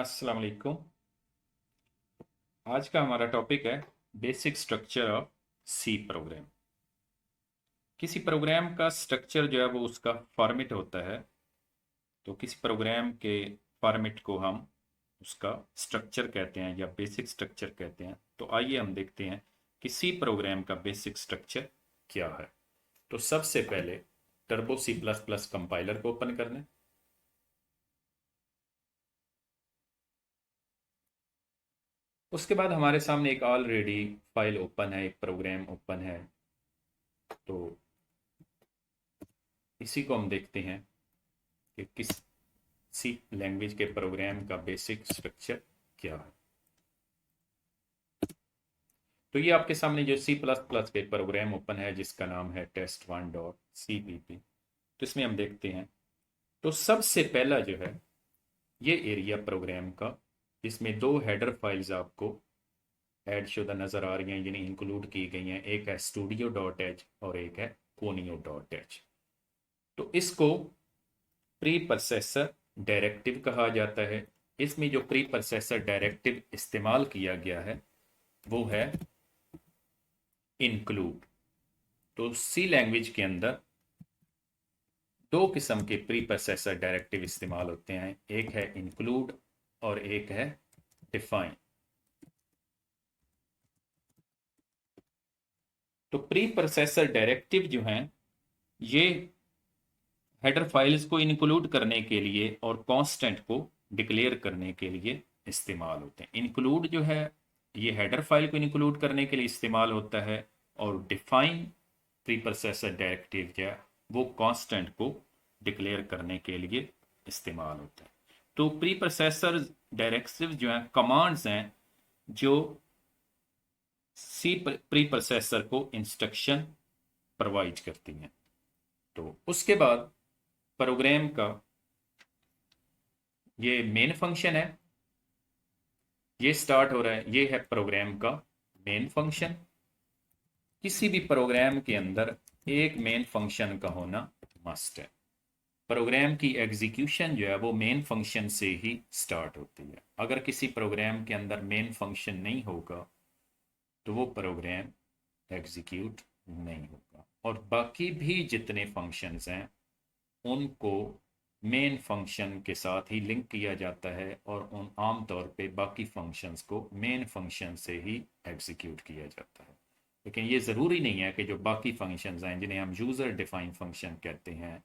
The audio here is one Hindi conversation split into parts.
अस्सलाम वालेकुम। आज का हमारा टॉपिक है basic structure of C program. किसी प्रोग्राम का स्ट्रक्चर जो है वो उसका फॉर्मेट होता है। तो किसी प्रोग्राम के फॉर्मेट को हम उसका स्ट्रक्चर कहते हैं या बेसिक स्ट्रक्चर कहते हैं। तो आइए हम देखते हैं कि सी प्रोग्राम का बेसिक स्ट्रक्चर क्या है। तो सबसे पहले Turbo C plus plus compiler को ओपन कर लें। उसके बाद हमारे सामने एक ऑलरेडी फाइल ओपन है, एक प्रोग्राम ओपन है। तो इसी को हम देखते हैं कि किस सी लैंग्वेज के प्रोग्राम का बेसिक स्ट्रक्चर क्या है। तो ये आपके सामने जो सी प्लस प्लस के प्रोग्राम ओपन है जिसका नाम है test1.cpp। तो इसमें हम देखते हैं। तो सबसे पहला जो है ये एरिया प्रोग्राम का, इसमें दो हेडर फाइल्स आपको ऐड शुदा नजर आ रही हैं, यानी इंक्लूड की गई हैं। एक है studio.h और एक है conio.h। तो इसको प्री प्रोसेसर डायरेक्टिव कहा जाता है। इसमें जो प्री प्रोसेसर डायरेक्टिव इस्तेमाल किया गया है वो है इंक्लूड। तो सी लैंग्वेज के अंदर दो किस्म के प्री प्रोसेसर डायरेक्टिव इस्तेमाल होते हैं, एक है इंक्लूड और एक है डिफाइन। तो प्री प्रोसेसर डायरेक्टिव जो हैं ये हेडर फाइल्स को इंक्लूड करने के लिए और कांस्टेंट को डिक्लेयर करने के लिए इस्तेमाल होते हैं। इंक्लूड जो है ये हेडर फाइल को इंक्लूड करने के लिए इस्तेमाल होता है, और डिफाइन प्री प्रोसेसर डायरेक्टिव जो है वो कांस्टेंट को डिक्लेयर करने के लिए इस्तेमाल होता है। तो प्री प्रोसेसर डायरेक्टिव जो है कमांड्स हैं जो सी प्री प्रोसेसर को इंस्ट्रक्शन प्रोवाइड करती हैं। तो उसके बाद प्रोग्राम का ये मेन फंक्शन है, ये स्टार्ट हो रहा है, ये है प्रोग्राम का मेन फंक्शन। किसी भी प्रोग्राम के अंदर एक मेन फंक्शन का होना मस्ट है। प्रोग्राम की एग्जीक्यूशन जो है वो मेन फंक्शन से ही स्टार्ट होती है। अगर किसी प्रोग्राम के अंदर मेन फंक्शन नहीं होगा तो वो प्रोग्राम एग्जीक्यूट नहीं होगा, और बाकी भी जितने फंक्शंस हैं उनको मेन फंक्शन के साथ ही लिंक किया जाता है, और उन आमतौर पे बाकी फंक्शंस को मेन फंक्शन से ही एग्जीक्यूट किया जाता है। लेकिन ये ज़रूरी नहीं है कि जो बाकी फंक्शंस हैं जिन्हें हम यूज़र डिफाइन फंक्शन कहते हैं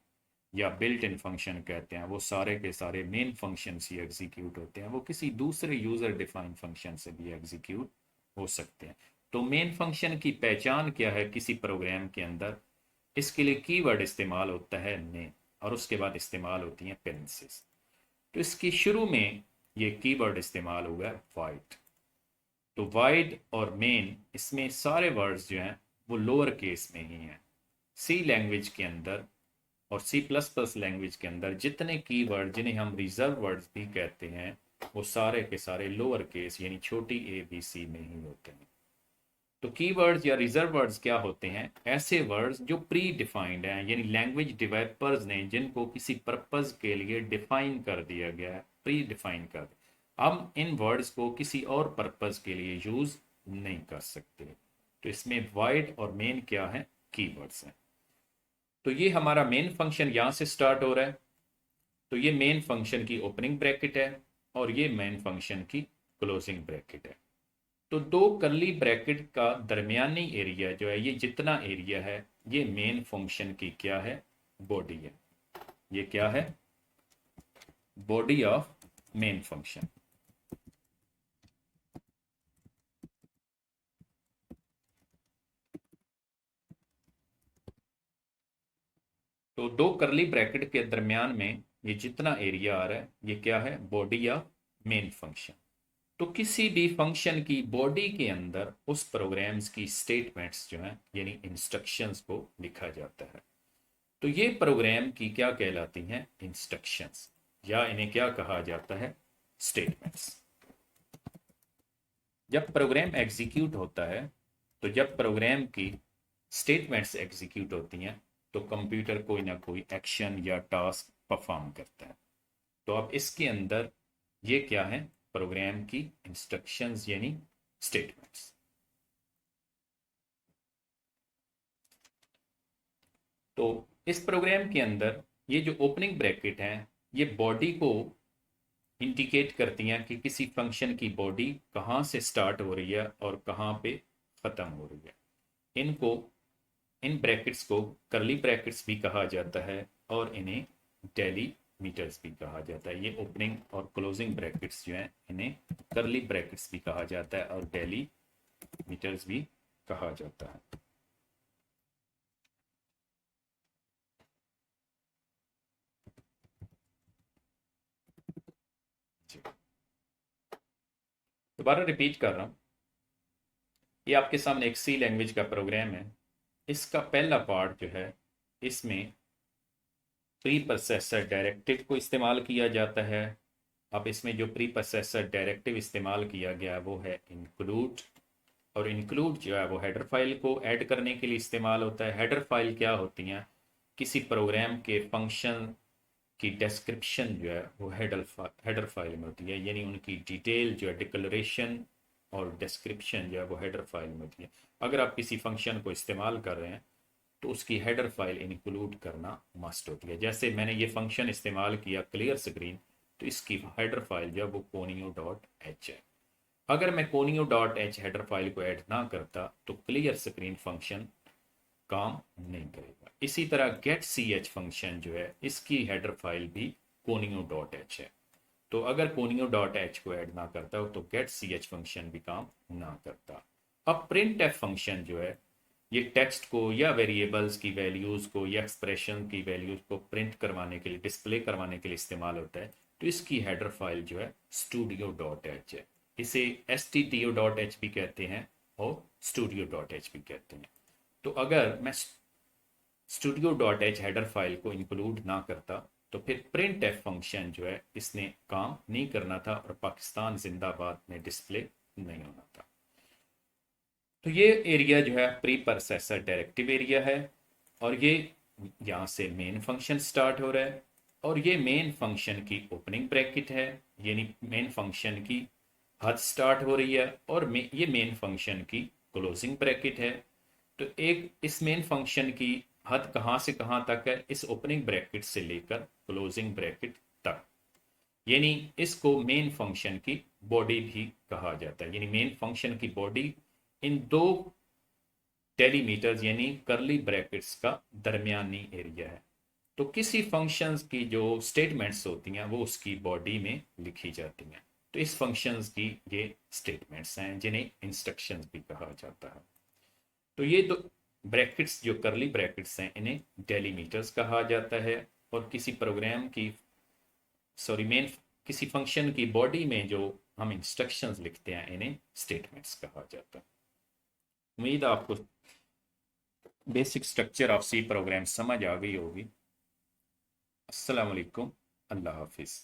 या बिल्ट इन फंक्शन कहते हैं, वो सारे के सारे मेन फंक्शन ही एग्जीक्यूट होते हैं। वो किसी दूसरे यूज़र डिफाइन फंक्शन से भी एग्जीक्यूट हो सकते हैं। तो मेन फंक्शन की पहचान क्या है किसी प्रोग्राम के अंदर? इसके लिए कीवर्ड इस्तेमाल होता है नेम, और उसके बाद इस्तेमाल होती हैं पेरेंसेस। तो इसकी शुरू में ये कीवर्ड इस्तेमाल हुआ है वाइड। तो वाइड और मेन, इसमें सारे वर्ड्स जो हैं वो लोअर केस में ही हैं। सी लैंग्वेज के अंदर और सी प्लस प्लस लैंग्वेज के अंदर जितने कीवर्ड जिन्हें हम रिजर्व वर्ड्स भी कहते हैं वो सारे के सारे लोअर केस यानी छोटी ए बी सी में ही होते हैं। तो कीवर्ड्स या रिजर्व वर्ड्स क्या होते हैं? ऐसे वर्ड्स जो प्री डिफाइंड हैं, यानी लैंग्वेज डेवलपर्स ने जिनको किसी पर्पस के लिए डिफाइन कर दिया गया है, प्री डिफाइन कर दिया। हम इन वर्ड्स को किसी और पर्पस के लिए यूज नहीं कर सकते। तो इसमें वाइड और मेन क्या है? कीवर्ड्स हैं। तो ये हमारा मेन फंक्शन यहाँ से स्टार्ट हो रहा है। तो ये मेन फंक्शन की ओपनिंग ब्रैकेट है और ये मेन फंक्शन की क्लोजिंग ब्रैकेट है। तो दो करली ब्रैकेट का दरमियानी एरिया जो है, ये जितना एरिया है ये मेन फंक्शन की क्या है? बॉडी है। ये क्या है? Body of main function. तो दो करली ब्रैकेट के दरमियान में ये जितना एरिया आ रहा है ये क्या है? Body of main function. तो किसी भी फंक्शन की बॉडी के अंदर उस प्रोग्राम्स की स्टेटमेंट्स जो हैं यानी इंस्ट्रक्शंस को लिखा जाता है। तो ये प्रोग्राम की क्या कहलाती हैं? इंस्ट्रक्शंस, या इन्हें क्या कहा जाता है? स्टेटमेंट्स। जब प्रोग्राम एग्जीक्यूट होता है, तो जब प्रोग्राम की स्टेटमेंट्स एग्जीक्यूट होती हैं तो कंप्यूटर कोई ना कोई एक्शन या टास्क परफॉर्म करता है। तो अब इसके अंदर ये क्या है? प्रोग्राम की इंस्ट्रक्शंस यानी स्टेटमेंट्स। तो इस प्रोग्राम के अंदर ये जो ओपनिंग ब्रैकेट है ये बॉडी को इंडिकेट करती हैं कि किसी फंक्शन की बॉडी कहाँ से स्टार्ट हो रही है और कहाँ पे ख़त्म हो रही है। इनको इन ब्रैकेट्स को करली ब्रैकेट्स भी कहा जाता है और इन्हें डेलीमीटर्स भी कहा जाता है। ये ओपनिंग और क्लोजिंग ब्रैकेट्स जो हैं इन्हें करली ब्रैकेट्स भी कहा जाता है और डेलीमीटर्स भी कहा जाता है। दोबारा रिपीट कर रहा हूँ, ये आपके सामने एक सी लैंग्वेज का प्रोग्राम है। इसका पहला पार्ट जो है इसमें प्री प्रोसेसर डायरेक्टिव को इस्तेमाल किया जाता है। अब इसमें जो प्री प्रोसेसर डायरेक्टिव इस्तेमाल किया गया वो है इंक्लूड, और इंक्लूड जो है वो हेडर फाइल को ऐड करने के लिए इस्तेमाल होता है। हेडर फाइल क्या होती हैं? किसी प्रोग्राम के फंक्शन की डिस्क्रिप्शन जो है वो हेडर फाइल में होती है, यानी उनकी डिटेल जो है डिक्लेरेशन और डिस्क्रिप्शन जो है वो हेडर फाइल में होती है। अगर आप किसी फंक्शन को इस्तेमाल कर रहे हैं तो उसकी हेडर फाइल इंक्लूड करना मस्ट होती है। जैसे मैंने ये फंक्शन इस्तेमाल किया क्लियर स्क्रीन, तो इसकी हेडर फाइल जो है वो conio.h है। अगर मैं conio.h हेडर फाइल को ऐड ना करता तो क्लियर स्क्रीन फंक्शन काम नहीं करेगा। इसी तरह गेट सी एच फंक्शन जो है इसकी हेडर फाइल भी conio.h है। तो अगर conio.h को ऐड ना करता हो तो गेट सी एच फंक्शन भी काम ना करता। अब प्रिंट एफ फंक्शन जो है ये टेक्स्ट को या वेरिएबल्स की वैल्यूज़ को या एक्सप्रेशन की वैल्यूज़ को प्रिंट करवाने के लिए, डिस्प्ले करवाने के लिए इस्तेमाल होता है। तो इसकी हेडर फाइल जो है studio.h है। इसे stdio.h भी कहते हैं और studio.h भी कहते हैं। तो अगर मैं studio.h हेडर फाइल को इंक्लूड ना करता तो फिर प्रिंट एफ फंक्शन जो है इसने काम नहीं करना था और पाकिस्तान जिंदाबाद में डिस्प्ले नहीं होना था। तो ये एरिया जो है प्री प्रोसेसर डायरेक्टिव एरिया है, और ये यहाँ से मेन फंक्शन स्टार्ट हो रहा है, और ये मेन फंक्शन की ओपनिंग ब्रैकेट है, यानी मेन फंक्शन की हद स्टार्ट हो रही है, और ये मेन फंक्शन की क्लोजिंग ब्रैकेट है। तो एक इस मेन फंक्शन की हद कहाँ से कहाँ तक है? इस ओपनिंग ब्रैकेट से लेकर क्लोजिंग ब्रैकेट तक, यानी इसको मेन फंक्शन की बॉडी भी कहा जाता है। यानी मेन फंक्शन की बॉडी इन दो डेलीमीटर्स यानी करली ब्रैकेट्स का दरमियानी एरिया है। तो किसी फंक्शंस की जो स्टेटमेंट्स होती हैं वो उसकी बॉडी में लिखी जाती हैं। तो इस फंक्शंस की ये स्टेटमेंट्स हैं जिन्हें इंस्ट्रक्शंस भी कहा जाता है। तो ये दो ब्रैकेट्स जो करली ब्रैकेट्स हैं इन्हें डेलीमीटर्स कहा जाता है, और किसी प्रोग्राम की मेन किसी फंक्शन की बॉडी में जो हम इंस्ट्रक्शंस लिखते हैं इन्हें स्टेटमेंट्स कहा जाता है। उम्मीद है आपको basic structure of C program समझ आ गई होगी। अस्सलाम वालेकुम, अल्लाह हाफिज़।